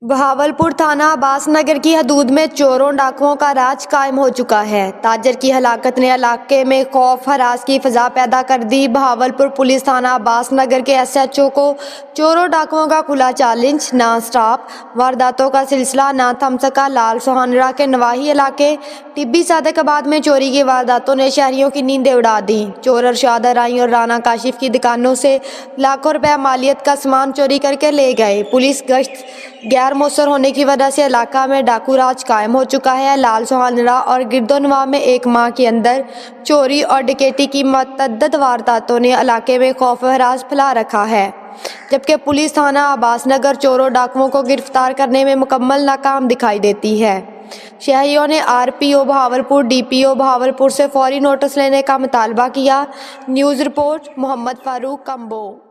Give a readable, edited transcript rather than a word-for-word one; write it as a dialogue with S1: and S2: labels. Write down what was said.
S1: बहावलपुर थाना अब्बास नगर की हदूद में चोरों डाकुओं का राज कायम हो चुका है। ताजर की हलाकत ने इलाके में खौफ हरास की फिजा पैदा कर दी। बहावलपुर पुलिस थाना अब्बास नगर के एसएचओ को चोरों डाकुओं का खुला चैलेंज, ना स्टॉप। वारदातों का सिलसिला ना थम सका। लाल सोहानरा के नवाही इलाके टिब्बी सादकाबाद में चोरी की वारदातों ने शहरियों की नींदें उड़ा दी। चोर अरशाद राई और राना काशिफ की दुकानों से लाखों रुपए मालियत का सामान चोरी करके ले गए। पुलिस गश्त गैर मौसर होने की वजह से इलाका में डाकू राज कायम हो चुका है। लाल सोहानरा और गिरदोनवा में एक माह के अंदर चोरी और डकैती की मतअद्दद वारदातों ने इलाके में खौफ हरास फैला रखा है, जबकि पुलिस थाना अब्बास नगर चोरों डाकुओं को गिरफ्तार करने में मुकम्मल नाकाम दिखाई देती है। शहरियों ने आरपीओ बहावलपुर, डीपीओ बहावलपुर से फौरी नोटिस लेने का मुतालबा किया। News report Mohammad Farooq combo.